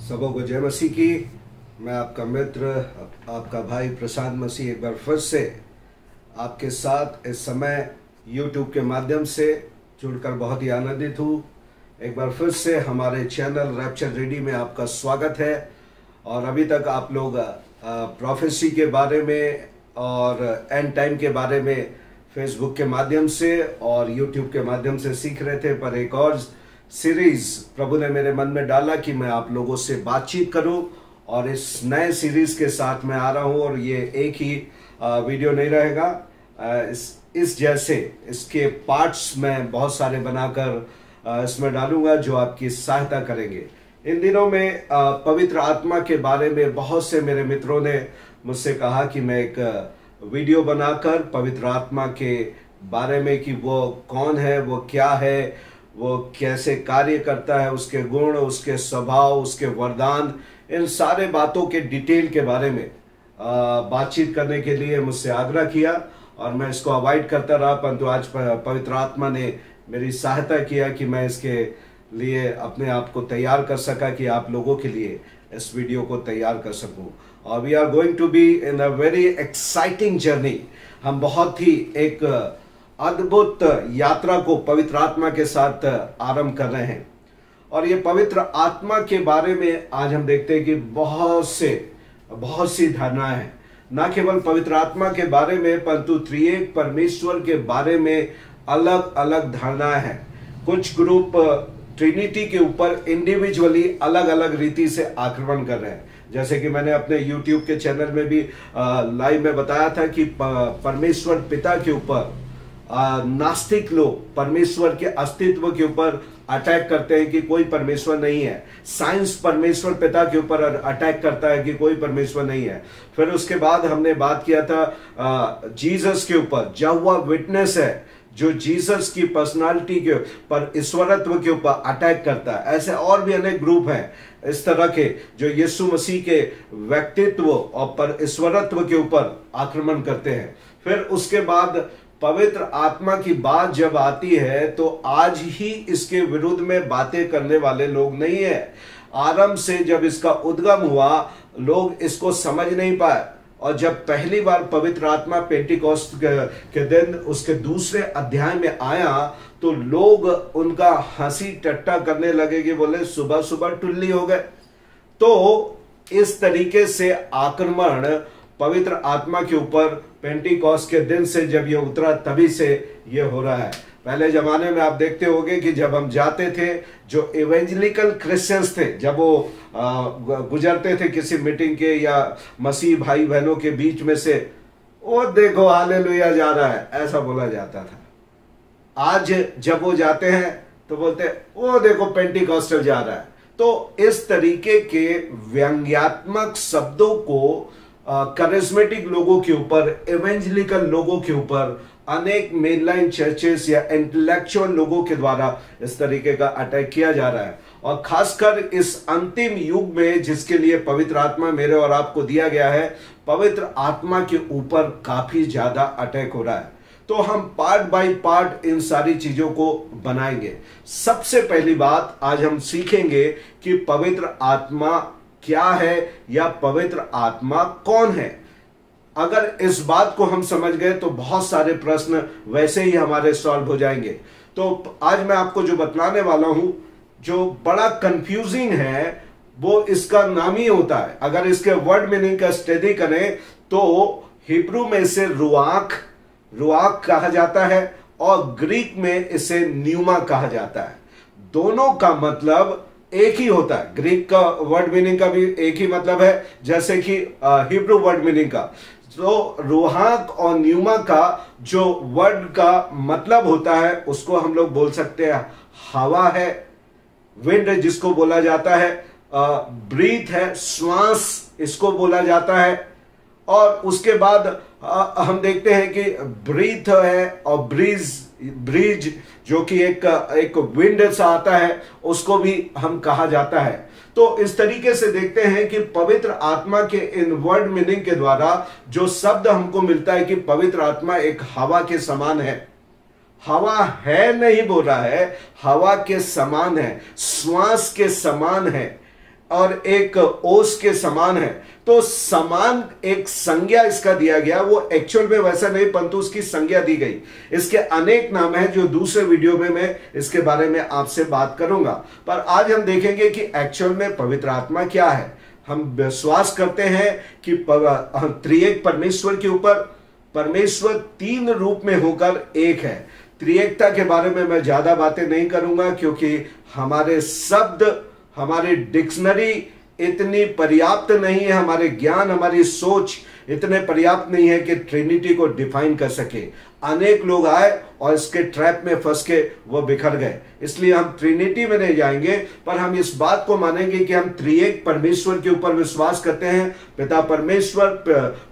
सबों को जय मसीह की। मैं आपका मित्र, आपका भाई प्रसाद मसीह एक बार फिर से आपके साथ इस समय YouTube के माध्यम से जुड़कर बहुत ही आनंदित हूँ। एक बार फिर से हमारे चैनल रैप्चर रेडी में आपका स्वागत है। और अभी तक आप लोग प्रोफेसी के बारे में और एंड टाइम के बारे में फेसबुक के माध्यम से और YouTube के माध्यम से सीख रहे थे, पर एक और सीरीज प्रभु ने मेरे मन में डाला कि मैं आप लोगों से बातचीत करूं। और इस नए सीरीज के साथ मैं आ रहा हूं और ये एक ही वीडियो नहीं रहेगा, इस जैसे इसके पार्ट्स मैं बहुत सारे बनाकर इसमें डालूंगा जो आपकी सहायता करेंगे। इन दिनों में पवित्र आत्मा के बारे में बहुत से मेरे मित्रों ने मुझसे कहा कि मैं एक वीडियो बनाकर पवित्र आत्मा के बारे में कि वो कौन है, वो क्या है, वो कैसे कार्य करता है, उसके गुण, उसके स्वभाव, उसके वरदान, इन सारे बातों के डिटेल के बारे में बातचीत करने के लिए मुझसे आग्रह किया और मैं इसको अवॉइड करता रहा। परंतु आज पवित्र आत्मा ने मेरी सहायता किया कि मैं इसके लिए अपने आप को तैयार कर सका कि आप लोगों के लिए इस वीडियो को तैयार कर सकूं। और we are going to be in a very exciting journey. हम बहुत ही एक अद्भुत यात्रा को पवित्र आत्मा के साथ आरंभ कर रहे हैं। और ये पवित्र आत्मा के बारे में आज हम देखते हैं कि बहुत सी धारणाएं हैं। ना केवल पवित्र आत्मा के बारे में परंतु त्रिएक परमेश्वर के बारे में अलग अलग धारणाएं हैं। कुछ ग्रुप ट्रिनिटी के ऊपर इंडिविजुअली अलग अलग रीति से आक्रमण कर रहे हैं। जैसे कि मैंने अपने YouTube के चैनल में भी लाइव में बताया था कि परमेश्वर पिता के ऊपर नास्तिक लोग परमेश्वर के अस्तित्व के ऊपर अटैक करते हैं कि कोई परमेश्वर नहीं है। साइंस परमेश्वर पिता के ऊपर अटैक करता है कि कोई परमेश्वर नहीं है। फिर उसके बाद हमने बात किया था जीसस के ऊपर, यहोवा विटनेस है जो जीसस की पर्सनालिटी के पर ईश्वरत्व के ऊपर अटैक करता है। ऐसे और भी अनेक ग्रुप हैं इस तरह के जो यीशु मसीह के व्यक्तित्व और पर ईश्वरत्व के ऊपर आक्रमण करते हैं। फिर उसके बाद पवित्र आत्मा की बात जब आती है तो आज ही इसके विरुद्ध में बातें करने वाले लोग नहीं है। आरंभ से जब इसका उद्गम हुआ लोग इसको समझ नहीं पाए, और जब पहली बार पवित्र आत्मा पेंटिकोस्ट के दिन उसके दूसरे अध्याय में आया तो लोग उनका हंसी टट्टा करने लगे कि बोले सुबह सुबह टुल्ली हो गए। तो इस तरीके से आक्रमण पवित्र आत्मा के ऊपर पेंटिकॉस्ट के दिन से जब ये उतरा तभी से ये हो रहा है। पहले जमाने में आप देखते होंगे कि जब हम जाते थे, जो इवेंजलिकल क्रिश्चियंस थे, जब वो गुजरते थे किसी मीटिंग के या मसीह भाई बहनों के बीच में से, ओ देखो हालेलुया जा रहा है, ऐसा बोला जाता था। आज जब वो जाते हैं तो बोलते ओ देखो पेंटिकॉस्टल जा रहा है। तो इस तरीके के व्यंग्यात्मक शब्दों को करिस्मेटिक लोगों के ऊपर, इवेंजलिकल लोगों के ऊपर, अनेक मेनलाइन चर्चेस या इंटेलेक्चुअल लोगों के द्वारा इस तरीके का अटैक किया जा रहा है। और खासकर इस अंतिम युग में जिसके लिए पवित्र आत्मा मेरे और आपको दिया गया है, पवित्र आत्मा के ऊपर काफी ज्यादा अटैक हो रहा है। तो हम पार्ट बाय पार्ट इन सारी चीजों को बनाएंगे। सबसे पहली बात आज हम सीखेंगे कि पवित्र आत्मा क्या है या पवित्र आत्मा कौन है। अगर इस बात को हम समझ गए तो बहुत सारे प्रश्न वैसे ही हमारे सॉल्व हो जाएंगे। तो आज मैं आपको जो बतलाने वाला हूं जो बड़ा कंफ्यूजिंग है वो इसका नाम ही होता है। अगर इसके वर्ड मीनिंग का स्टडी करें तो हिब्रू में इसे रुआख कहा जाता है और ग्रीक में इसे न्यूमा कहा जाता है। दोनों का मतलब एक ही होता है। ग्रीक का वर्ड मीनिंग का भी एक ही मतलब है जैसे कि हिब्रू वर्ड मीनिंग का। तो रुहाक और न्यूमा का जो वर्ड का मतलब होता है उसको हम लोग बोल सकते हैं हवा है, विंड जिसको बोला जाता है, ब्रीथ है, श्वास इसको बोला जाता है। और उसके बाद हम देखते हैं कि ब्रीथ है और ब्रीज जो कि एक विंड से आता है उसको भी हम कहा जाता है। तो इस तरीके से देखते हैं कि पवित्र आत्मा के इन वर्ड मीनिंग के द्वारा जो शब्द हमको मिलता है कि पवित्र आत्मा एक हवा के समान है। हवा है नहीं बोल रहा है, हवा के समान है, श्वास के समान है। और एक ओस के समान है। तो समान एक संज्ञा इसका दिया गया, वो एक्चुअल में वैसा नहीं परंतु उसकी संज्ञा दी गई। इसके अनेक नाम हैं जो दूसरे वीडियो में मैं इसके बारे में आपसे बात करूंगा, पर आज हम देखेंगे कि एक्चुअल में पवित्र आत्मा क्या है। हम विश्वास करते हैं कि त्रिएक परमेश्वर के ऊपर परमेश्वर 3 रूप में होकर एक है। त्रिएकता के बारे में मैं ज्यादा बातें नहीं करूंगा क्योंकि हमारे शब्द, हमारी डिक्शनरी इतनी पर्याप्त नहीं है, हमारे ज्ञान, हमारी सोच इतने पर्याप्त नहीं है कि ट्रिनिटी को डिफाइन कर सके। अनेक लोग आए और इसके ट्रैप में फंस के वो बिखर गए, इसलिए हम ट्रिनिटी में नहीं जाएंगे, पर हम इस बात को मानेंगे कि हम त्रिएक परमेश्वर के ऊपर विश्वास करते हैं। पिता परमेश्वर,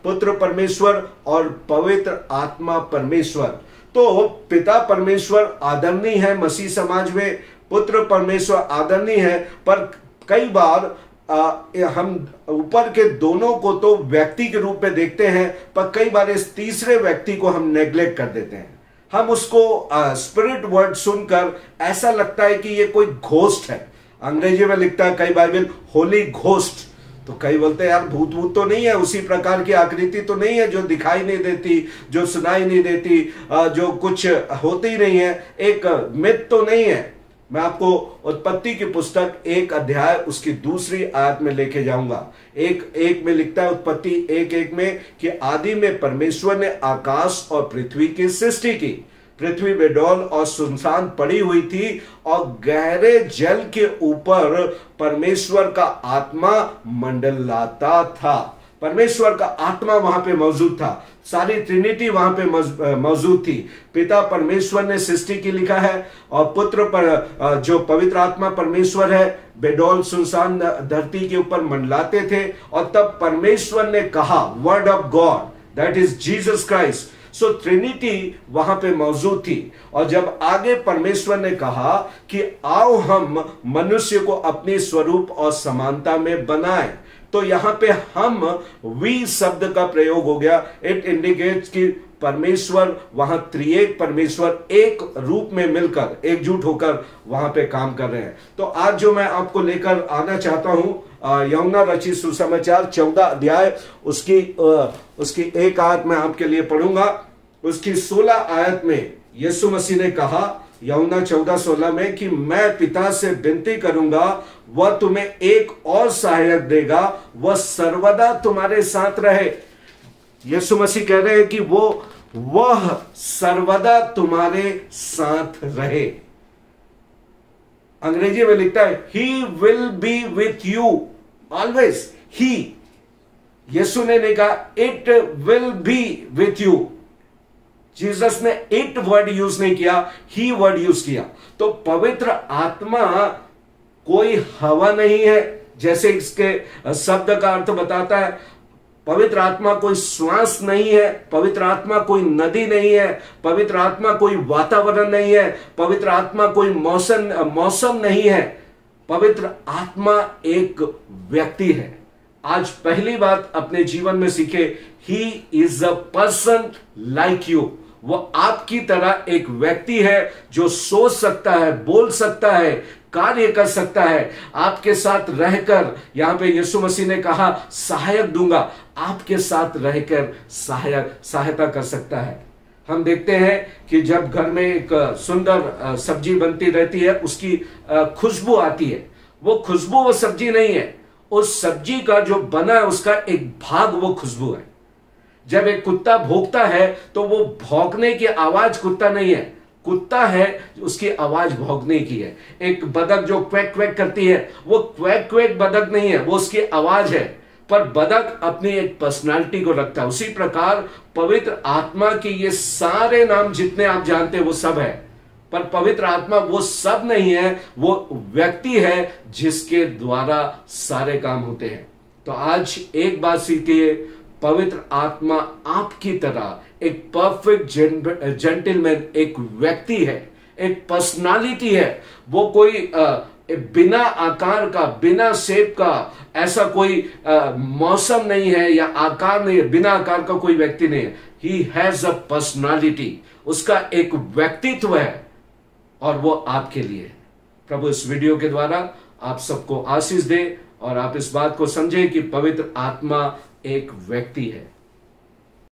पुत्र परमेश्वर और पवित्र आत्मा परमेश्वर। तो पिता परमेश्वर आदरणीय है मसीह समाज में, पुत्र परमेश्वर आदरणीय है, पर कई बार हम ऊपर के दोनों को तो व्यक्ति के रूप में देखते हैं, पर कई बार इस तीसरे व्यक्ति को हम नेग्लेक्ट कर देते हैं। हम उसको स्पिरिट वर्ड सुनकर ऐसा लगता है कि ये कोई घोस्ट है। अंग्रेजी में लिखता है कई बाइबल होली घोस्ट, तो कई बोलते हैं यार भूत भूत तो नहीं है, उसी प्रकार की आकृति तो नहीं है जो दिखाई नहीं देती, जो सुनाई नहीं देती, जो कुछ होती ही नहीं है, एक मिथ तो नहीं है। मैं आपको उत्पत्ति की पुस्तक 1 अध्याय उसकी 2 आयत में लेके जाऊंगा। 1:1 में लिखता है, उत्पत्ति 1:1 में कि आदि में परमेश्वर ने आकाश और पृथ्वी की सृष्टि की। पृथ्वी बेडौल और सुनसान पड़ी हुई थी और गहरे जल के ऊपर परमेश्वर का आत्मा मंडलाता था। परमेश्वर का आत्मा वहां पे मौजूद था, सारी ट्रिनिटी वहां पे मौजूद थी। पिता परमेश्वर ने सृष्टि की लिखा है, और पुत्र पर जो पवित्र आत्मा परमेश्वर है बेडौल सुनसान धरती के ऊपर मंडलाते थे। और तब परमेश्वर ने कहा, word of God that is Jesus Christ. So Trinity वहां पे मौजूद थी। और जब आगे परमेश्वर ने कहा कि आओ हम मनुष्य को अपने स्वरूप और समानता में बनाएं, तो यहां पे हम वी शब्द का प्रयोग हो गया। इट इंडिकेट्स कि परमेश्वर वहां त्रिएक परमेश्वर एक रूप में मिलकर एकजुट होकर वहां पे काम कर रहे हैं। तो आज जो मैं आपको लेकर आना चाहता हूं, यूहन्ना रचित सुसमाचार 14 अध्याय उसकी 1 आयत मैं आपके लिए पढ़ूंगा। उसकी 16 आयत में यीशु मसीह ने कहा यूहन्ना 14:16 में कि मैं पिता से विनती करूंगा, वह तुम्हें एक और सहायक देगा, वह सर्वदा तुम्हारे साथ रहे। यीशु मसीह कह रहे हैं कि वह सर्वदा तुम्हारे साथ रहे। अंग्रेजी में लिखता है he will be with you always. He, यीशु ने नहीं कहा it will be with you. Jesus ने इट वर्ड यूज नहीं किया, ही वर्ड यूज किया। तो पवित्र आत्मा कोई हवा नहीं है जैसे इसके शब्द का अर्थ बताता है। पवित्र आत्मा कोई श्वास नहीं है, पवित्र आत्मा कोई नदी नहीं है, पवित्र आत्मा कोई वातावरण नहीं है, पवित्र आत्मा कोई मौसम नहीं है। पवित्र आत्मा एक व्यक्ति है। आज पहली बात अपने जीवन में सीखे, he is a person like you. वो आपकी तरह एक व्यक्ति है जो सोच सकता है, बोल सकता है, कार्य कर सकता है। आपके साथ रहकर, यहां पे यीशु मसीह ने कहा सहायक दूंगा, आपके साथ रहकर सहायता कर सकता है। हम देखते हैं कि जब घर में एक सुंदर सब्जी बनती रहती है, उसकी खुशबू आती है। वो खुशबू वो सब्जी नहीं है, उस सब्जी का जो बना है उसका एक भाग वो खुशबू है। जब एक कुत्ता भौंकता है तो वो भौंकने की आवाज कुत्ता नहीं है, कुत्ता है उसकी आवाज भौंकने की है। एक बदक जो क्वैक क्वैक करती है, वो क्वैक क्वैक बदक नहीं है, वो उसकी आवाज है। पर बदक अपनी एक पर्सनालिटी को रखता है। उसी प्रकार पवित्र आत्मा के ये सारे नाम जितने आप जानते हैं वो सब है, पर पवित्र आत्मा वो सब नहीं है, वो व्यक्ति है जिसके द्वारा सारे काम होते हैं। तो आज एक बात सीखिए, पवित्र आत्मा आपकी तरह एक परफेक्ट जेंटलमैन एक व्यक्ति है, एक पर्सनालिटी है। वो कोई बिना आकार का, बिना शेप का ऐसा कोई मौसम नहीं है या आकार नहीं है, बिना आकार का कोई व्यक्ति नहीं है। ही हैज अ पर्सनालिटी, उसका एक व्यक्तित्व है और वो आपके लिए। प्रभु इस वीडियो के द्वारा आप सबको आशीष दे और आप इस बात को समझें कि पवित्र आत्मा एक व्यक्ति है।